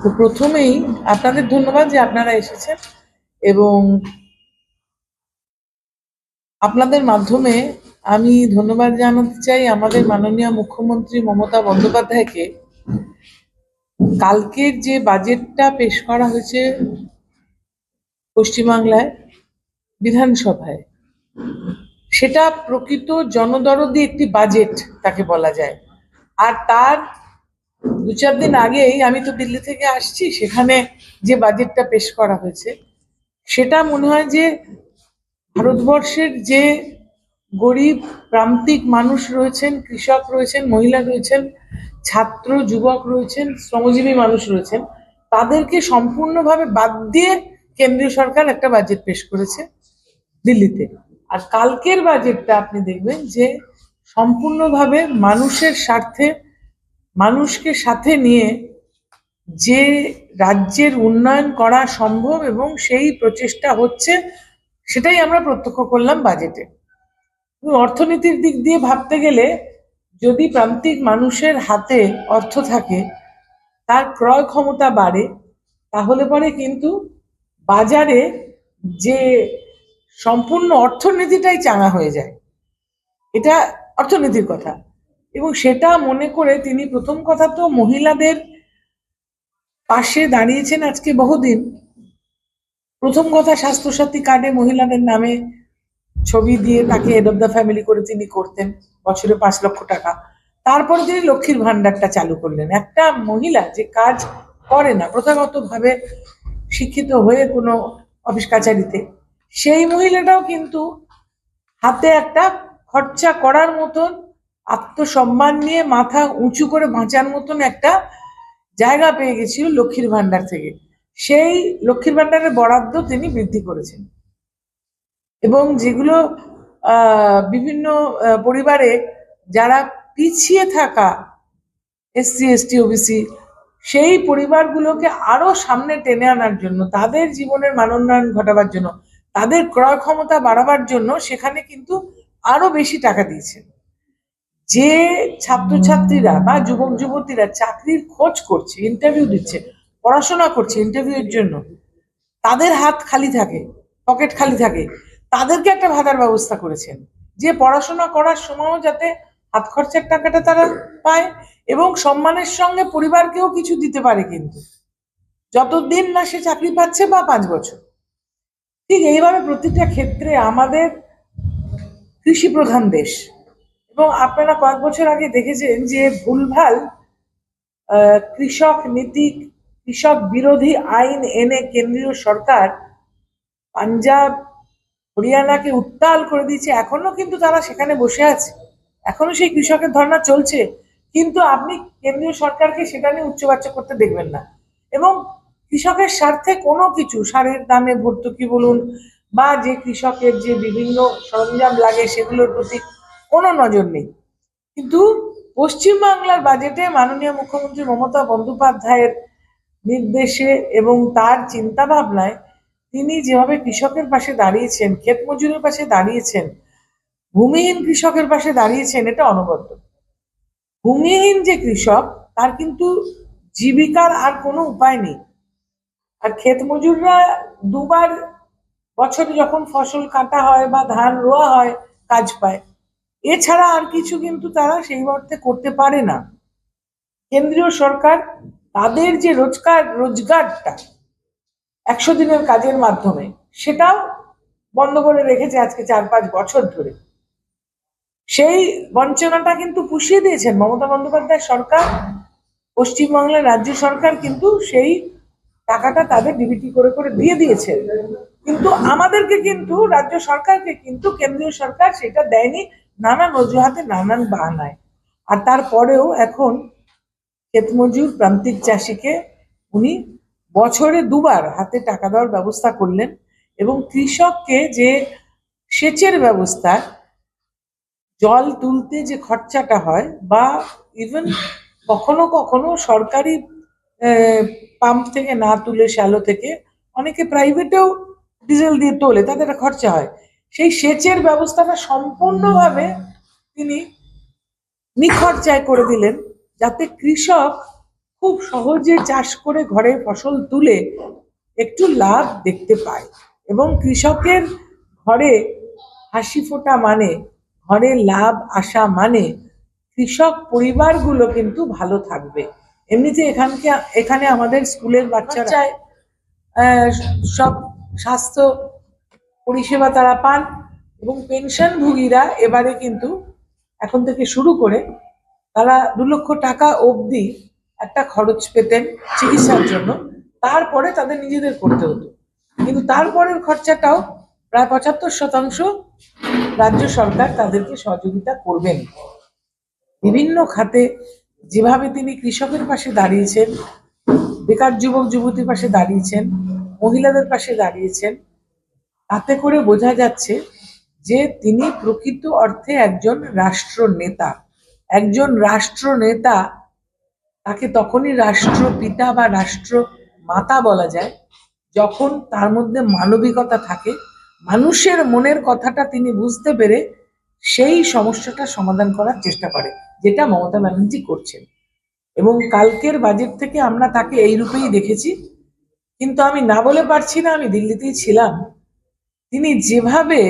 তো প্রথমেই আপনাদের ধন্যবাদ যে আপনারা এসেছেন এবং আপনাদের মাধ্যমে আমি ধন্যবাদ জানাতে চাই আমাদের মাননীয় মুখ্যমন্ত্রী মমতা বন্দ্যোপাধ্যায়কে। কালকের যে বাজেটটা পেশ করা হয়েছে পশ্চিমবাংলায় বিধানসভায়, সেটা প্রকৃত জনদরদি একটি বাজেট তাকে বলা যায়। আর তার 2-4 দিন আগেই আমি তো দিল্লি থেকে আসছি, সেখানে যে বাজেটটা পেশ করা হয়েছে সেটা মনে হয় যে ভারতবর্ষের যে গরিব প্রান্তিক মানুষ রয়েছেন, কৃষক রয়েছেন, মহিলা রয়েছেন, ছাত্র যুবক রয়েছেন, শ্রমজীবী মানুষ রয়েছেন, তাদেরকে সম্পূর্ণভাবে বাদ দিয়ে কেন্দ্রীয় সরকার একটা বাজেট পেশ করেছে দিল্লিতে। আর কালকের বাজেটটা আপনি দেখবেন যে সম্পূর্ণভাবে মানুষের স্বার্থে, মানুষকে সাথে নিয়ে যে রাজ্যের উন্নয়ন করা সম্ভব এবং সেই প্রচেষ্টা হচ্ছে, সেটাই আমরা প্রত্যক্ষ করলাম বাজেটে। অর্থনীতির দিক দিয়ে ভাবতে গেলে যদি প্রান্তিক মানুষের হাতে অর্থ থাকে, তার ক্রয় ক্ষমতা বাড়ে, তাহলে পরে কিন্তু বাজারে যে সম্পূর্ণ অর্থনীতিটাই চাঙা হয়ে যায়। এটা অর্থনীতির কথা। এবং সেটা মনে করে তিনি প্রথম কথা তো মহিলাদের পাশে দাঁড়িয়েছেন আজকে বহুদিন। প্রথম কথা, স্বাস্থ্যসাথী কার্ডে মহিলাদের নামে ছবি দিয়ে তাকে হেড অফ দ্য ফ্যামিলি করে তিনি করতেন, বছরে 5 লক্ষ টাকা। তারপরে তিনি লক্ষ্মীর ভান্ডারটা চালু করলেন। একটা মহিলা যে কাজ করে না প্রথাগত ভাবে শিক্ষিত হয়ে কোনো অফিস কাছারিতে, সেই মহিলাটাও কিন্তু হাতে একটা খরচা করার মতন, আত্মসম্মান নিয়ে মাথা উঁচু করে বাঁচার মতন একটা জায়গা পেয়ে গেছিল লক্ষ্মীর ভান্ডার থেকে। সেই লক্ষ্মীর ভান্ডারের বরাদ্দ তিনি বৃদ্ধি করেছেন এবং যেগুলো বিভিন্ন পরিবারে যারা পিছিয়ে থাকা এসসি এসটি ওবিসি, সেই পরিবারগুলোকে আরো সামনে টেনে আনার জন্য, তাদের জীবনের মানোন্নয়ন ঘটাবার জন্য, তাদের ক্রয় ক্ষমতা বাড়াবার জন্য সেখানে কিন্তু আরো বেশি টাকা দিয়েছেন। যে ছাত্রছাত্রীরা বা যুবক যুবতীরা চাকরির খোঁজ করছে, ইন্টারভিউ দিচ্ছে, পড়াশোনা করছে ইন্টারভিউয়ের জন্য, তাদের হাত খালি থাকে, পকেট খালি থাকে, তাদেরকে একটা ভাতার ব্যবস্থা করেছেন যে পড়াশোনা করার সময়ও যাতে হাত খরচার টাকাটা তারা পায় এবং সম্মানের সঙ্গে পরিবারকেও কিছু দিতে পারে, কিন্তু যতদিন না সে চাকরি পাচ্ছে বা 5 বছর। ঠিক এইভাবে প্রতিটা ক্ষেত্রে আমাদের কৃষি প্রধান দেশ এবং আপনারা কয়েক বছর আগে দেখেছেন যে ভুলভাল কৃষক নীতি, কৃষক বিরোধী আইন এনে কেন্দ্রীয় সরকার পাঞ্জাব হরিয়ানাকে উত্তাল করে দিয়েছে। এখনো কিন্তু তারা সেখানে বসে আছে, এখনো সেই কৃষকের ধর্ণা চলছে, কিন্তু আপনি কেন্দ্রীয় সরকারকে সেটা নিয়ে উচ্চবাচ্য করতে দেখবেন না। এবং কৃষকের স্বার্থে কোনো কিছু, সারের দামে ভর্তুকি বলুন বা যে কৃষকের যে বিভিন্ন সরঞ্জাম লাগে সেগুলোর প্রতি কোনো নজর নেই। কিন্তু পশ্চিমবাংলার বাজেটে মাননীয় মুখ্যমন্ত্রী মমতা বন্দ্যোপাধ্যায়ের নির্দেশে এবং তার চিন্তা ভাবনায় তিনি যেভাবে কৃষকের পাশে দাঁড়িয়েছেন, ক্ষেত মজুরের পাশে দাঁড়িয়েছেন, ভূমিহীন কৃষকের পাশে দাঁড়িয়েছেন, এটা অনবদ্য। ভূমিহীন যে কৃষক, তার কিন্তু জীবিকার আর কোনো উপায় নেই। আর ক্ষেত মজুররা দুবার বছরে যখন ফসল কাটা হয় বা ধান রোয়া হয় কাজ পায়, এছাড়া আর কিছু কিন্তু তারা সেই অর্থে করতে পারে না। কেন্দ্রীয় সরকার তাদের যে রোজগারটা 100 দিনের কাজের মাধ্যমে, সেটাও বন্ধ করে রেখেছে আজকে 4-5 বছর ধরে। সেই বঞ্চনাটা কিন্তু পুষিয়ে দিয়েছেন মমতা বন্দ্যোপাধ্যায় সরকার। পশ্চিমবাংলার রাজ্য সরকার কিন্তু সেই টাকাটা তাদের ডিবিটি করে করে দিয়ে দিয়েছে, কিন্তু আমাদেরকে কিন্তু, রাজ্য সরকারকে কিন্তু কেন্দ্রীয় সরকার সেটা দেয়নি, নানান অজুহাতে, নানান বাহানায়। আর তারপরেও এখন ক্ষেতমজুর প্রান্তিক চাষিকে উনি বছরে 2বার হাতে টাকা দেওয়ার ব্যবস্থা করলেন এবং কৃষককে যে সেচের ব্যবস্থা, জল তুলতে যে খরচাটা হয়, বা ইভেন কখনো কখনো সরকারি পাম্প থেকে না তুলে, শ্যালো থেকে অনেকে প্রাইভেটেও ডিজেল দিয়ে তোলে, তাদের একটা খরচা হয়, সেই সেচের ব্যবস্থাটা সম্পূর্ণভাবে তিনি নিখরচায় করে দিলেন, যাতে কৃষক খুব সহজে চাষ করে ঘরে ফসল তুলে একটু লাভ দেখতে পায়। এবং কৃষকের ঘরে হাসি ফোটা মানে, ঘরে লাভ আসা মানে কৃষক পরিবারগুলো কিন্তু ভালো থাকবে। এমনিতে এখানে আমাদের স্কুলের বাচ্চারা সব স্বাস্থ্য পরিষেবা তারা পান, এবং পেনশনভোগীরা এবারে কিন্তু এখন থেকে শুরু করে তারা 2 লক্ষ টাকা অবধি একটা খরচ পেতেন চিকিৎসার জন্য। তারপরে তাদের নিজেদের করতে হতো, কিন্তু তারপরের খরচাটাও প্রায় 75% রাজ্য সরকার তাদেরকে সহযোগিতা করবেন। বিভিন্ন খাতে যেভাবে তিনি কৃষকের পাশে দাঁড়িয়েছেন, বেকার যুবক যুবতীর পাশে দাঁড়িয়েছেন, মহিলাদের পাশে দাঁড়িয়েছেন, তাতে করে বোঝা যাচ্ছে যে তিনি প্রকৃত অর্থে একজন রাষ্ট্রনেতা। একজন রাষ্ট্রনেতা তাকে তখনই রাষ্ট্রপিতা বা রাষ্ট্রমাতা বলা যায় যখন তার মধ্যে মানবিকতা থাকে, মানুষের মনের কথাটা তিনি বুঝতে পেরে সেই সমস্যাটা সমাধান করার চেষ্টা করে, যেটা মমতা ব্যানার্জি করছেন। এবং কালকের বাজেট থেকে আমরা তাকে এই রূপেই দেখেছি। কিন্তু আমি না বলে পারছি না, আমি দিল্লিতেই ছিলাম, তিনি যেভাবে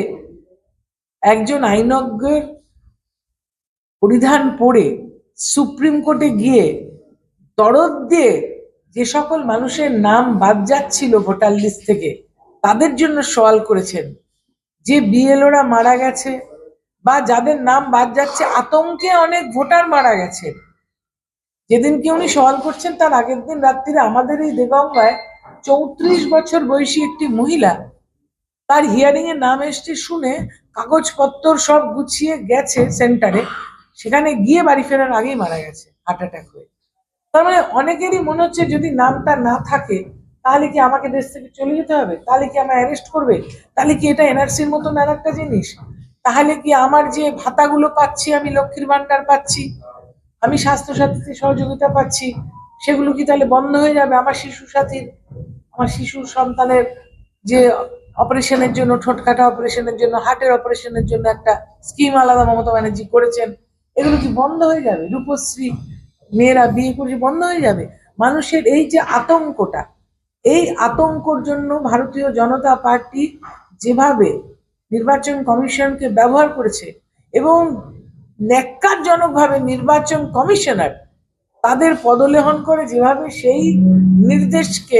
একজন আইনজ্ঞের পরিধান পরে সুপ্রিম কোর্টে গিয়ে দরদ দিয়ে যে সকল মানুষের নাম বাদ যাচ্ছিল ভোটার লিস্ট থেকে তাদের জন্য সওয়াল করেছেন, যে বিএলওরা মারা গেছে বা যাদের নাম বাদ যাচ্ছে, আতঙ্কে অনেক ভোটার মারা গেছে, যেদিনকে উনি সওয়াল করছেন তার আগের দিন রাত্রিরে আমাদের এই দেগঙ্গায় 34 বছর বয়সী একটি মহিলা, তার হিয়ারিং এর নাম এসছে শুনে কাগজপত্র সব গুছিয়ে গেছে সেন্টারে, সেখানে গিয়ে বাড়ি ফেরার আগেই মারা গেছে হার্ট অ্যাটাক হয়ে। তার মানে অনেকেরই মনে হচ্ছে যদি নামটা না থাকে তাহলে কি আমাকে দেশ থেকে চলে যেতে হবে, তাহলে কি আমায় অ্যারেস্ট করবে, তাহলে কি এটা এনআরসির মতন আর একটা জিনিস, তাহলে কি আমার যে ভাতাগুলো পাচ্ছি, আমি লক্ষ্মীর ভান্ডার পাচ্ছি, আমি স্বাস্থ্যসাথী সহযোগিতা পাচ্ছি, সেগুলো কি তাহলে বন্ধ হয়ে যাবে? আমার শিশু সাথীর, আমার শিশু সন্তানের যে অপারেশনের জন্য, ঠোঁটকাটা অপারেশনের জন্য, হার্টের অপারেশনের জন্য একটা স্কিম আলাদা মমতা ব্যানার্জি করেছেন, এগুলো কি বন্ধ হয়ে যাবে? রূপশ্রী মেয়েরা বিয়ে করে বন্ধ হয়ে যাবে? মানুষের এই যে আতঙ্কটা, এই আতঙ্কর জন্য ভারতীয় জনতা পার্টি যেভাবে নির্বাচন কমিশনকে ব্যবহার করেছে, এবং ন্যাক্কারজনকভাবে নির্বাচন কমিশনার তাদের পদলেহন করে যেভাবে সেই নির্দেশকে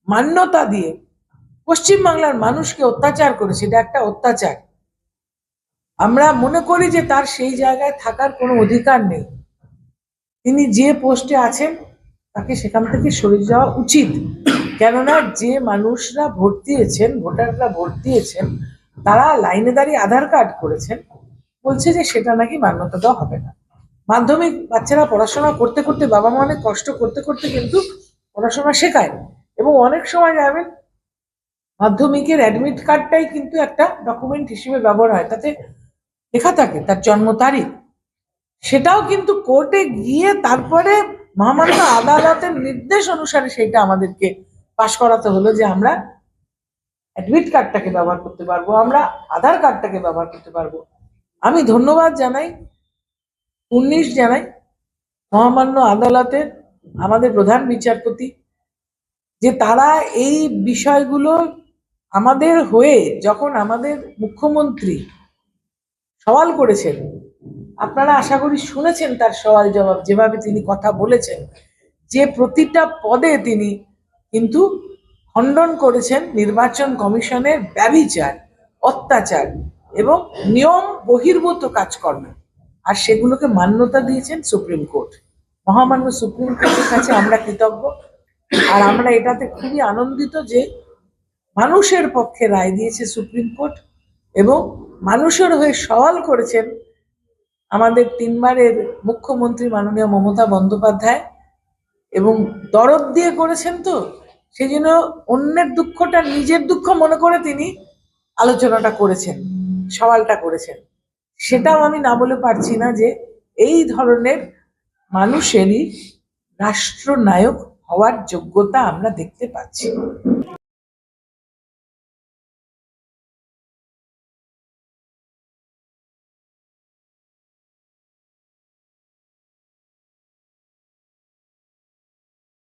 মান্যতা দিয়ে পশ্চিমবাংলার মানুষকে অত্যাচার করেছে, এটা একটা অত্যাচার। আমরা মনে করি যে তার সেই জায়গায় থাকার কোনো অধিকার নেই। তিনি যে পোস্টে আছেন তাকে সেখান থেকে সরে যাওয়া উচিত। কেননা যে মানুষরা ভোট দিয়েছেন, ভোটাররা ভোট দিয়েছেন, তারা লাইনে দাঁড়িয়ে আধার কার্ড করেছেন, বলছে যে সেটা নাকি মান্যতা দেওয়া হবে না। মাধ্যমিক বাচ্চারা পড়াশোনা করতে করতে, বাবা মা অনেক কষ্ট করতে করতে কিন্তু পড়াশোনা শেখায়, এবং অনেক সময় যাবেন মাধ্যমিকের অ্যাডমিট কার্ডটাই কিন্তু একটা ডকুমেন্ট হিসেবে ব্যবহার হয়, তাতে লেখা থাকে তার জন্ম তারিখ, সেটাও কিন্তু কোর্টে গিয়ে তারপরে মহামান্য আদালতের নির্দেশ অনুসারে সেটা আমাদেরকে পাশ করাতে হলো যে আমরা অ্যাডমিট কার্ডটাকে ব্যবহার করতে পারবো, আমরা আধার কার্ডটাকে ব্যবহার করতে পারবো। আমি ধন্যবাদ জানাই, 19 জানাই মহামান্য আদালতের আমাদের প্রধান বিচারপতি, যে তারা এই বিষয়গুলো আমাদের হয়ে, যখন আমাদের মুখ্যমন্ত্রী সওয়াল করেছেন, আপনারা আশা করি শুনেছেন তার সওয়াল জবাব, যেভাবে তিনি কথা বলেছেন, যে প্রতিটা পদে তিনি কিন্তু খণ্ডন করেছেন নির্বাচন কমিশনের ব্যভিচার, অত্যাচার এবং নিয়ম বহির্ভূত কাজকর্ম, আর সেগুলোকে মান্যতা দিয়েছেন সুপ্রিম কোর্ট। মহামান্য সুপ্রিম কোর্টের কাছে আমরা কৃতজ্ঞ, আর আমরা এটাতে খুবই আনন্দিত যে মানুষের পক্ষে রায় দিয়েছে সুপ্রিম কোর্ট, এবং মানুষের হয়ে সওয়াল করেছেন আমাদের 3বারের মুখ্যমন্ত্রী মাননীয় মমতা বন্দ্যোপাধ্যায়, এবং দরদ দিয়ে করেছেন, তো সেই জন্য অন্যের দুঃখটা নিজের দুঃখ মনে করে তিনি আলোচনাটা করেছেন, সওয়ালটা করেছেন। সেটাও আমি না বলে পারছি না যে এই ধরনের মানুষেরই রাষ্ট্রনায়ক হওয়ার যোগ্যতা আমরা দেখতে পাচ্ছি।